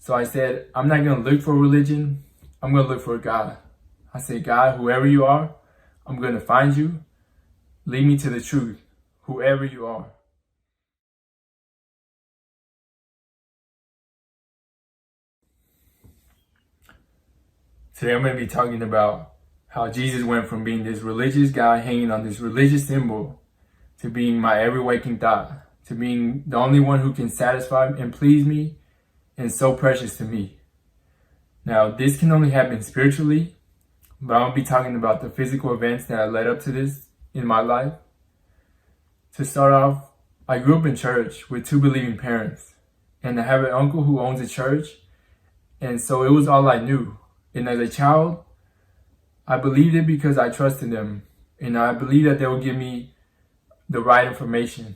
So I said, I'm not going to look for religion. I'm going to look for God. I said, God, whoever you are, I'm going to find you. Lead me to the truth, whoever you are. Today I'm going to be talking about how Jesus went from being this religious guy hanging on this religious symbol to being my every waking thought, to being the only one who can satisfy and please me and so precious to me. Now, this can only happen spiritually, but I'm going to be talking about the physical events that led up to this in my life. To start off, I grew up in church with 2 believing parents, and I have an uncle who owns a church, and so it was all I knew. And as a child, I believed it because I trusted them, and I believed that they would give me the right information.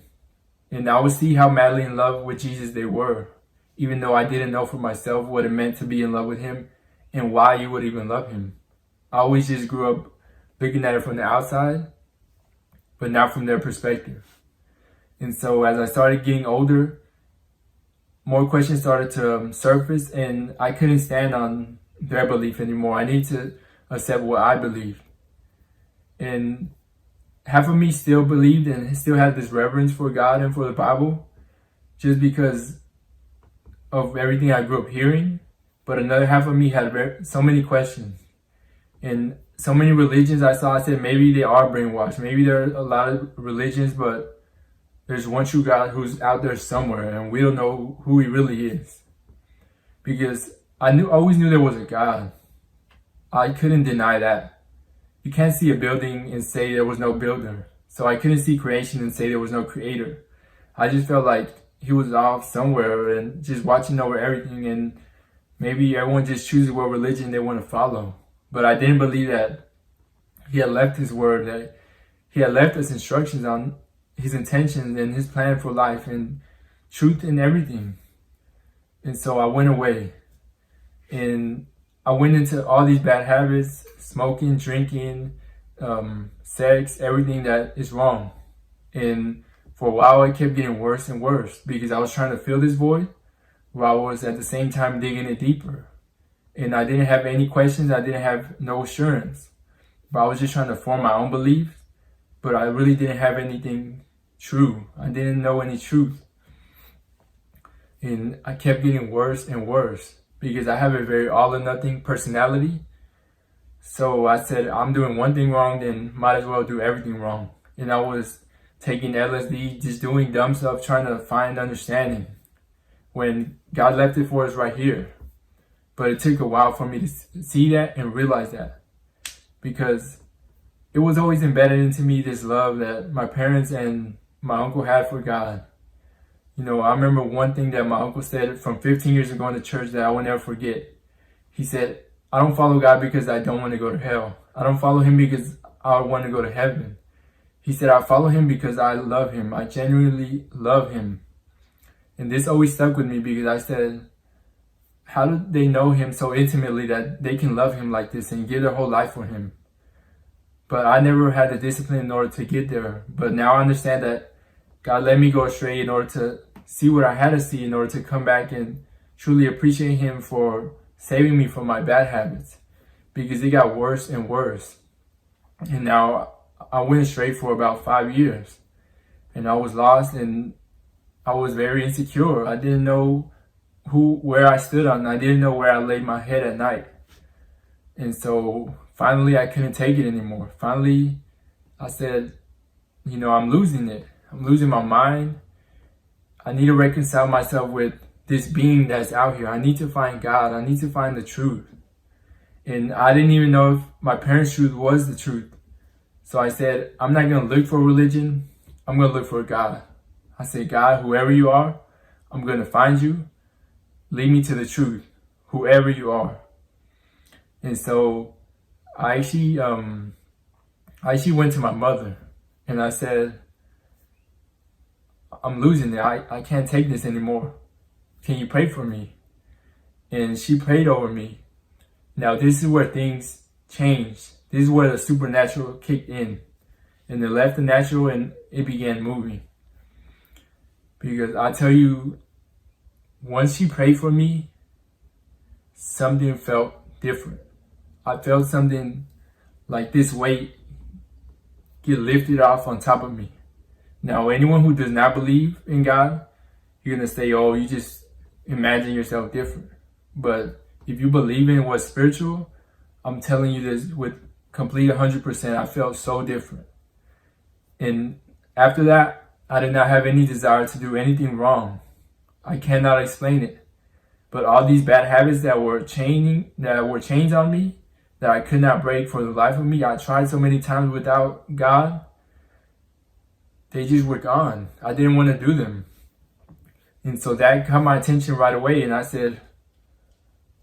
And I would see how madly in love with Jesus they were, even though I didn't know for myself what it meant to be in love with him and why you would even love him. I always just grew up looking at it from the outside, but not from their perspective. And so as I started getting older, more questions started to surface, and I couldn't stand on their belief anymore. I need to accept what I believed. And half of me still believed and still had this reverence for God and for the Bible just because of everything I grew up hearing. But another half of me had so many questions. And so many religions I saw, I said maybe they are brainwashed. Maybe there are a lot of religions, but there's one true God who's out there somewhere and we don't know who he really is. Because I always knew there was a God. I couldn't deny that. You can't see a building and say there was no builder. So I couldn't see creation and say there was no creator. I just felt like he was off somewhere and just watching over everything, and maybe everyone just chooses what religion they want to follow. But I didn't believe that he had left his word, that he had left us instructions on his intentions and his plan for life and truth and everything. And so I went away. And I went into all these bad habits, smoking, drinking, sex, everything that is wrong. And for a while, it kept getting worse and worse because I was trying to fill this void while I was at the same time digging it deeper. And I didn't have any questions. I didn't have no assurance. But I was just trying to form my own beliefs. But I really didn't have anything true. I didn't know any truth. And I kept getting worse and worse, because I have a very all or nothing personality. So I said, I'm doing one thing wrong, then might as well do everything wrong. And I was taking LSD, just doing dumb stuff, trying to find understanding, when God left it for us right here. But it took a while for me to see that and realize that, because it was always embedded into me, this love that my parents and my uncle had for God. You know, I remember one thing that my uncle said from 15 years ago in the church that I will never forget. He said, I don't follow God because I don't want to go to hell. I don't follow him because I want to go to heaven. He said, I follow him because I love him. I genuinely love him. And this always stuck with me, because I said, how do they know him so intimately that they can love him like this and give their whole life for him? But I never had the discipline in order to get there. But now I understand that God let me go astray in order to see what I had to see, in order to come back and truly appreciate him for saving me from my bad habits, because it got worse and worse. And now I went astray for about 5 years, and I was lost, and I was very insecure. I didn't know where I stood on. I didn't know where I laid my head at night. And so finally I couldn't take it anymore. Finally I said, you know, I'm losing it. I'm losing my mind. I need to reconcile myself with this being that's out here. I need to find God. I need to find the truth. And I didn't even know if my parents' truth was the truth. So I said, I'm not going to look for religion. I'm going to look for God. I said, God, whoever you are, I'm going to find you. Lead me to the truth, whoever you are. And so I actually went to my mother and I said, I'm losing it. I can't take this anymore. Can you pray for me? And she prayed over me. Now this is where things changed. This is where the supernatural kicked in. And it left the natural and it began moving. Because I tell you, once she prayed for me, something felt different. I felt something like this weight get lifted off on top of me. Now, anyone who does not believe in God, you're going to say, oh, you just imagine yourself different. But if you believe in what's spiritual, I'm telling you this with complete 100%, I felt so different. And after that, I did not have any desire to do anything wrong. I cannot explain it. But all these bad habits that were chains on me, that I could not break for the life of me, I tried so many times without God, they just were gone. I didn't want to do them. And so that caught my attention right away. And I said,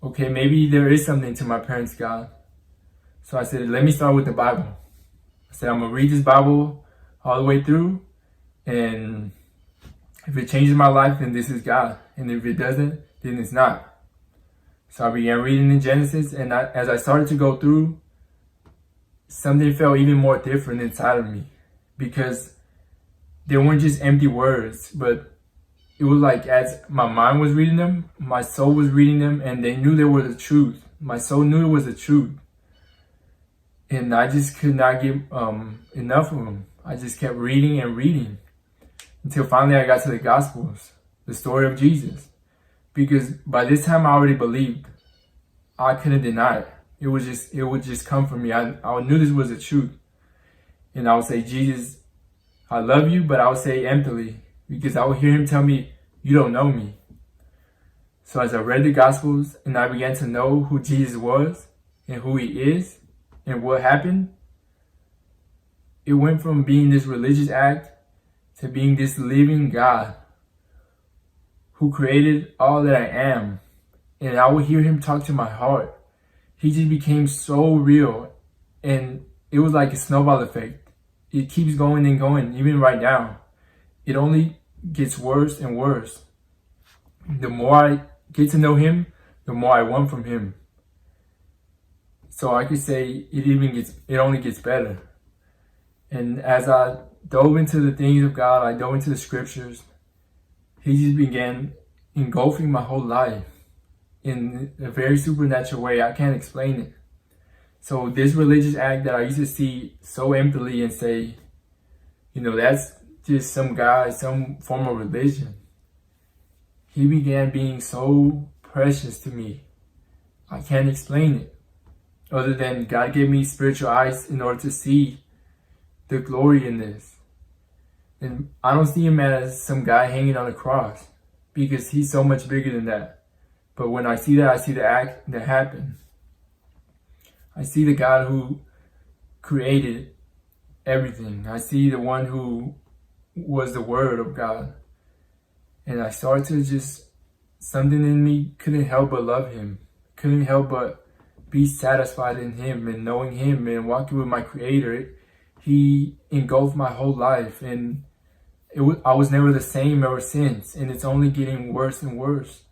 okay, maybe there is something to my parents' God. So I said, let me start with the Bible. I said, I'm going to read this Bible all the way through. And if it changes my life, then this is God. And if it doesn't, then it's not. So I began reading in Genesis. And as I started to go through, something felt even more different inside of me. Because they weren't just empty words, but it was like as my mind was reading them, my soul was reading them, and they knew they were the truth. My soul knew it was the truth. And I just could not get enough of them. I just kept reading and reading until finally I got to the Gospels, the story of Jesus. Because by this time I already believed. I couldn't deny it. It would just come from me. I knew this was the truth. And I would say, Jesus, I love you, but I would say emptily. Because I would hear him tell me, you don't know me. So as I read the Gospels and I began to know who Jesus was and who he is and what happened, it went from being this religious act to being this living God who created all that I am. And I would hear him talk to my heart. He just became so real. And it was like a snowball effect. It keeps going and going, even right now. It only gets worse and worse. The more I get to know him, the more I want from him. So I could say it only gets better. And as I dove into the things of God, I dove into the scriptures, he just began engulfing my whole life in a very supernatural way. I can't explain it. So this religious act that I used to see so emptily and say, that's just some guy, some form of religion. He began being so precious to me. I can't explain it. Other than God gave me spiritual eyes in order to see the glory in this. And I don't see him as some guy hanging on a cross, because he's so much bigger than that. But when I see that, I see the act that happened. I see the God who created everything. I see the one who was the Word of God. And I started to something in me couldn't help but love him. Couldn't help but be satisfied in him and knowing him and walking with my Creator. He engulfed my whole life, and I was never the same ever since. And it's only getting worse and worse.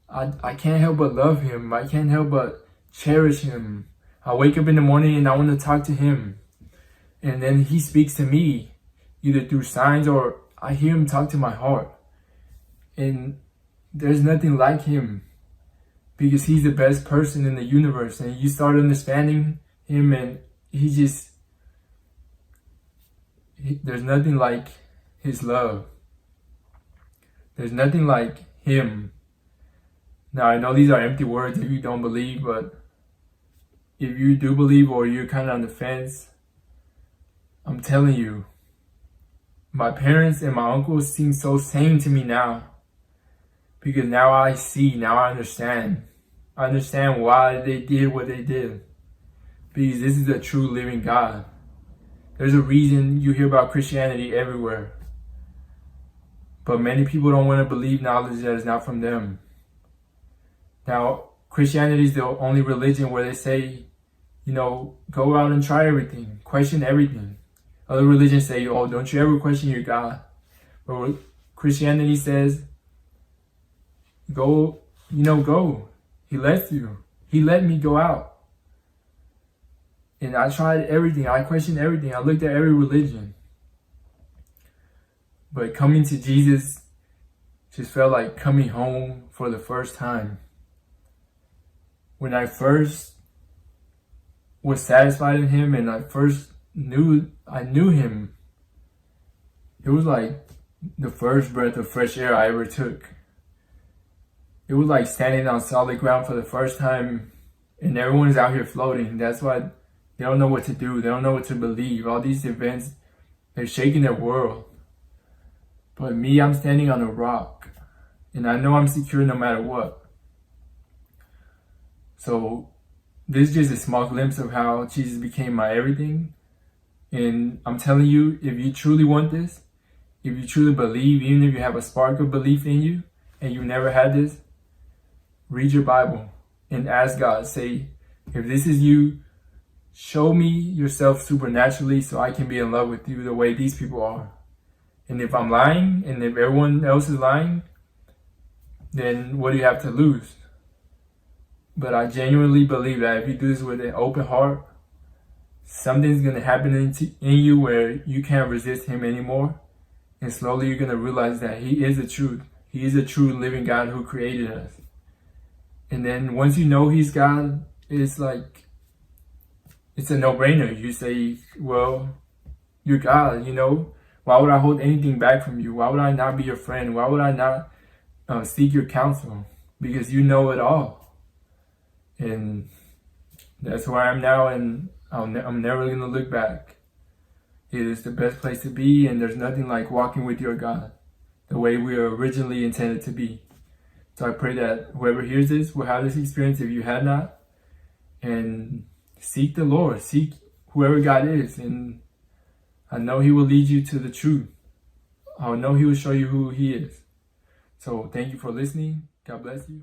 I can't help but love him. I can't help but cherish him. I wake up in the morning and I want to talk to him. And then he speaks to me, either through signs or I hear him talk to my heart. And there's nothing like him, because he's the best person in the universe. And you start understanding him, and there's nothing like his love. There's nothing like him. Now, I know these are empty words if you don't believe, but if you do believe or you're kind of on the fence, I'm telling you, my parents and my uncles seem so same to me now. Because now I see, now I understand. I understand why they did what they did. Because this is a true living God. There's a reason you hear about Christianity everywhere. But many people don't want to believe knowledge that is not from them. Now, Christianity is the only religion where they say, go out and try everything, question everything. Other religions say, oh, don't you ever question your God. But Christianity says, go. He lets you. He let me go out. And I tried everything. I questioned everything. I looked at every religion. But coming to Jesus just felt like coming home for the first time. when I first was satisfied in him and I first knew him, it was like the first breath of fresh air I ever took. It was like standing on solid ground for the first time, and everyone's out here floating. That's why they don't know what to do. They don't know what to believe. All these events, they're shaking their world. But me, I'm standing on a rock, and I know I'm secure no matter what. So this is just a small glimpse of how Jesus became my everything. And I'm telling you, if you truly want this, if you truly believe, even if you have a spark of belief in you and you never had this, read your Bible and ask God, say, if this is you, show me yourself supernaturally so I can be in love with you the way these people are. And if I'm lying and if everyone else is lying, then what do you have to lose? But I genuinely believe that if you do this with an open heart, something's going to happen in you where you can't resist him anymore. And slowly you're going to realize that he is the truth. He is a true living God who created us. And then once you know he's God, it's like, it's a no-brainer. You say, well, you're God, you know. Why would I hold anything back from you? Why would I not be your friend? Why would I not seek your counsel? Because you know it all. And that's where I am now, and I'm never going to look back. It is the best place to be, and there's nothing like walking with your God the way we were originally intended to be. So I pray that whoever hears this will have this experience if you had not, and seek the Lord, seek whoever God is, and I know he will lead you to the truth. I know he will show you who he is. So thank you for listening. God bless you.